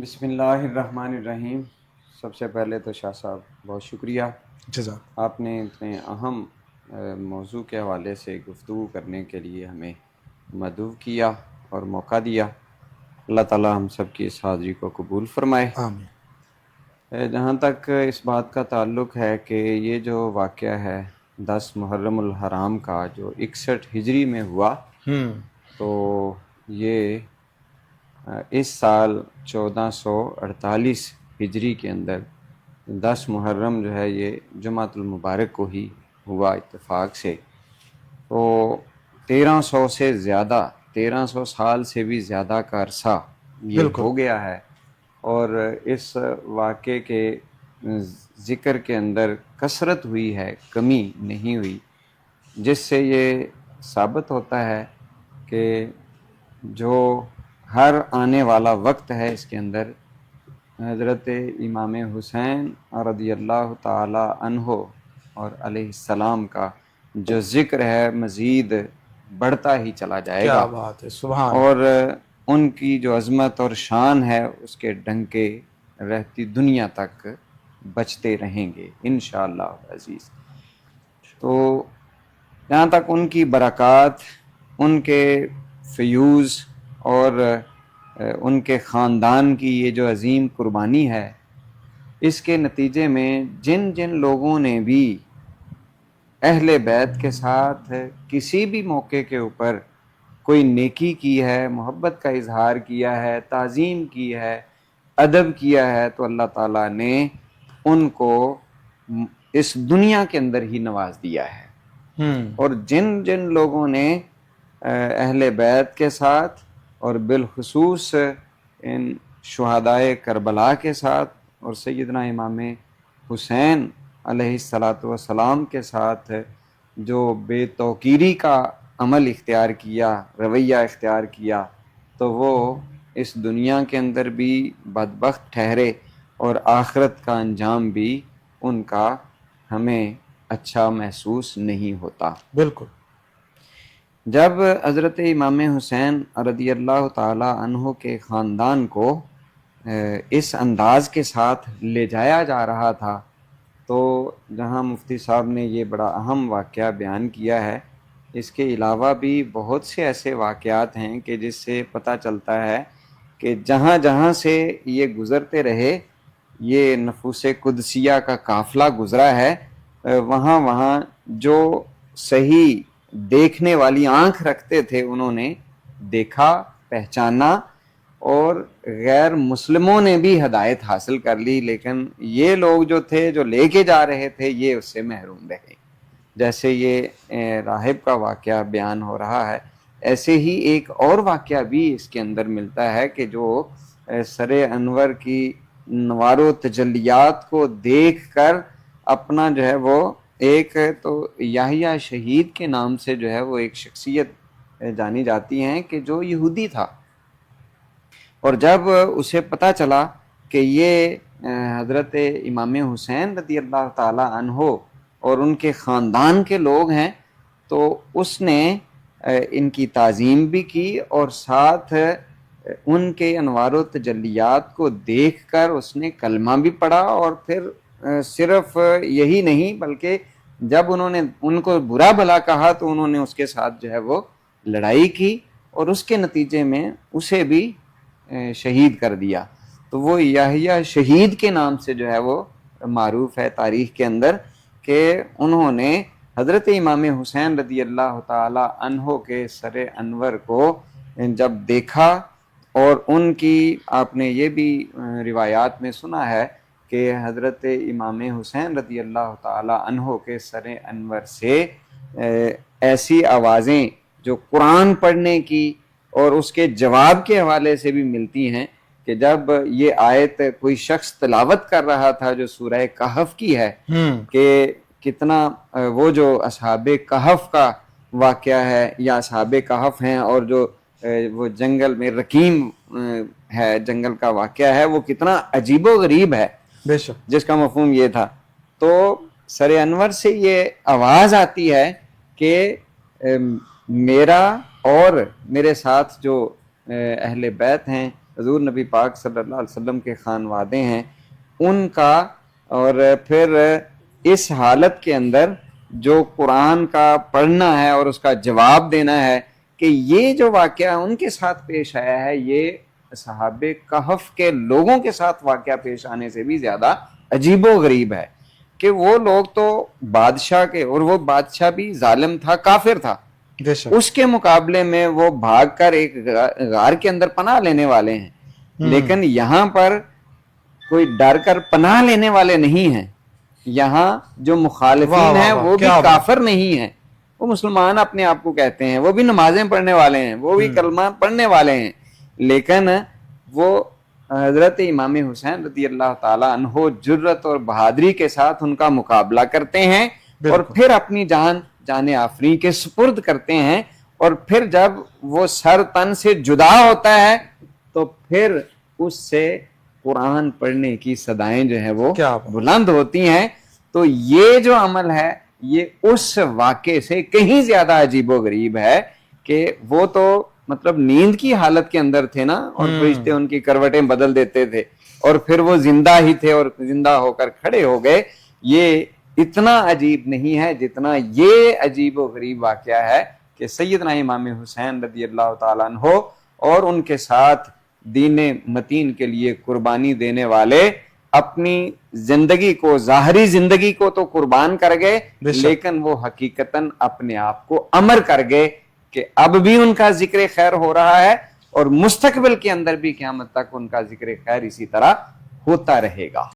بسم اللہ الرحمن الرحیم۔ سب سے پہلے تو شاہ صاحب بہت شکریہ، جزاک آپ نے اتنے اہم موضوع کے حوالے سے گفتگو کرنے کے لیے ہمیں مدعو کیا اور موقع دیا۔ اللہ تعالی ہم سب کی اس حاضری کو قبول فرمائے۔ آمین۔ جہاں تک اس بات کا تعلق ہے کہ یہ جو واقعہ ہے 10 محرم الحرام کا جو 61 ہجری میں ہوا، تو یہ اس سال 1448 ہجری کے اندر 10 محرم جو ہے یہ جمعۃ المبارک کو ہی ہوا اتفاق سے۔ تو 1300 سے زیادہ 1300 سال سے بھی زیادہ کا عرصہ یہ بالکل ہو گیا ہے، اور اس واقعے کے ذکر کے اندر کثرت ہوئی ہے، کمی نہیں ہوئی، جس سے یہ ثابت ہوتا ہے کہ جو ہر آنے والا وقت ہے اس کے اندر حضرت امام حسین رضی اللہ تعالی عنہ اور علیہ السلام کا جو ذکر ہے مزید بڑھتا ہی چلا جائے کیا گا، بات ہے، سبحان اور ان کی جو عظمت اور شان ہے اس کے ڈنکے رہتی دنیا تک بچتے رہیں گے انشاءاللہ عزیز۔ تو جہاں تک ان کی برکات، ان کے فیوز اور ان کے خاندان کی یہ جو عظیم قربانی ہے، اس کے نتیجے میں جن جن لوگوں نے بھی اہل بیت کے ساتھ کسی بھی موقع کے اوپر کوئی نیکی کی ہے، محبت کا اظہار کیا ہے، تعظیم کی ہے، ادب کیا ہے، تو اللہ تعالیٰ نے ان کو اس دنیا کے اندر ہی نواز دیا ہے۔ اور جن جن لوگوں نے اہل بیت کے ساتھ اور بالخصوص ان شہدائے کربلا کے ساتھ اور سیدنا امام حسین علیہ السلام کے ساتھ جو بے توقیری کا عمل اختیار کیا، رویہ اختیار کیا، تو وہ اس دنیا کے اندر بھی بدبخت ٹھہرے اور آخرت کا انجام بھی ان کا ہمیں اچھا محسوس نہیں ہوتا۔ بالکل جب حضرت امام حسین رضی اللہ تعالی عنہ کے خاندان کو اس انداز کے ساتھ لے جایا جا رہا تھا، تو جہاں مفتی صاحب نے یہ بڑا اہم واقعہ بیان کیا ہے، اس کے علاوہ بھی بہت سے ایسے واقعات ہیں کہ جس سے پتہ چلتا ہے کہ جہاں جہاں سے یہ گزرتے رہے، یہ نفوس قدسیہ کا قافلہ گزرا ہے، وہاں وہاں جو صحیح دیکھنے والی آنکھ رکھتے تھے انہوں نے دیکھا، پہچانا، اور غیر مسلموں نے بھی ہدایت حاصل کر لی، لیکن یہ لوگ جو تھے جو لے کے جا رہے تھے یہ اس سے محروم رہے۔ جیسے یہ راہب کا واقعہ بیان ہو رہا ہے، ایسے ہی ایک اور واقعہ بھی اس کے اندر ملتا ہے کہ جو سر انور کی نوار و تجلیات کو دیکھ کر اپنا جو ہے وہ ایک تو یحییٰ شہید کے نام سے جو ہے وہ ایک شخصیت جانی جاتی ہیں کہ جو یہودی تھا، اور جب اسے پتہ چلا کہ یہ حضرت امام حسین رضی اللہ تعالی عنہ اور ان کے خاندان کے لوگ ہیں، تو اس نے ان کی تعظیم بھی کی اور ساتھ ان کے انوار و تجلیات کو دیکھ کر اس نے کلمہ بھی پڑھا، اور پھر صرف یہی نہیں بلکہ جب انہوں نے ان کو برا بھلا کہا تو انہوں نے اس کے ساتھ جو ہے وہ لڑائی کی، اور اس کے نتیجے میں اسے بھی شہید کر دیا۔ تو وہ یحییٰ شہید کے نام سے جو ہے وہ معروف ہے تاریخ کے اندر، کہ انہوں نے حضرت امام حسین رضی اللہ تعالی عنہ کے سر انور کو جب دیکھا، اور ان کی آپ نے یہ بھی روایات میں سنا ہے کہ حضرت امام حسین رضی اللہ تعالی عنہ کے سر انور سے ایسی آوازیں جو قرآن پڑھنے کی اور اس کے جواب کے حوالے سے بھی ملتی ہیں کہ جب یہ آیت کوئی شخص تلاوت کر رہا تھا جو سورہ کہف کی ہے، کہ کتنا وہ جو اصحاب کہف کا واقعہ ہے یا اصحاب کہف ہیں، اور جو وہ جنگل میں رقیم ہے، جنگل کا واقعہ ہے، وہ کتنا عجیب و غریب ہے، بے شک جس کا مفہوم یہ تھا۔ تو سر انور سے یہ آواز آتی ہے کہ میرا اور میرے ساتھ جو اہل بیت ہیں حضور نبی پاک صلی اللہ علیہ وسلم کے خانوادے ہیں ان کا، اور پھر اس حالت کے اندر جو قرآن کا پڑھنا ہے اور اس کا جواب دینا ہے کہ یہ جو واقعہ ان کے ساتھ پیش آیا ہے یہ اصحاب کہف کے لوگوں کے ساتھ واقعہ پیش آنے سے بھی زیادہ عجیب و غریب ہے کہ وہ لوگ تو بادشاہ کے، اور وہ بادشاہ بھی ظالم تھا، کافر تھا، بے شک، اس کے مقابلے میں وہ بھاگ کر ایک غار کے اندر پناہ لینے والے ہیں، لیکن یہاں پر کوئی ڈر کر پناہ لینے والے نہیں ہیں، یہاں جو مخالفین ہیں وہ بھی کافر نہیں ہیں، وہ مسلمان اپنے آپ کو کہتے ہیں، وہ بھی نمازیں پڑھنے والے ہیں، وہ بھی کلمہ پڑھنے والے ہیں، لیکن وہ حضرت امام حسین رضی اللہ تعالیٰ عنہ جرت اور بہادری کے ساتھ ان کا مقابلہ کرتے ہیں اور پھر اپنی جان آفریں کے سپرد کرتے ہیں، اور پھر جب وہ سر تن سے جدا ہوتا ہے تو پھر اس سے قرآن پڑھنے کی صدائیں جو ہیں وہ بلند ہوتی ہیں۔ تو یہ جو عمل ہے یہ اس واقعے سے کہیں زیادہ عجیب و غریب ہے کہ وہ تو مطلب نیند کی حالت کے اندر تھے نا، اور فرشتے ان کی کروٹیں بدل دیتے تھے، اور پھر وہ زندہ ہی تھے اور زندہ ہو کر کھڑے ہو گئے۔ یہ اتنا عجیب نہیں ہے جتنا یہ عجیب و غریب واقعہ ہے کہ سیدنا امام حسین رضی اللہ تعالیٰ عنہ اور ان کے ساتھ دین متین کے لیے قربانی دینے والے اپنی زندگی کو، ظاہری زندگی کو تو قربان کر گئے، لیکن وہ حقیقتاً اپنے آپ کو امر کر گئے کہ اب بھی ان کا ذکر خیر ہو رہا ہے اور مستقبل کے اندر بھی قیامت تک ان کا ذکر خیر اسی طرح ہوتا رہے گا۔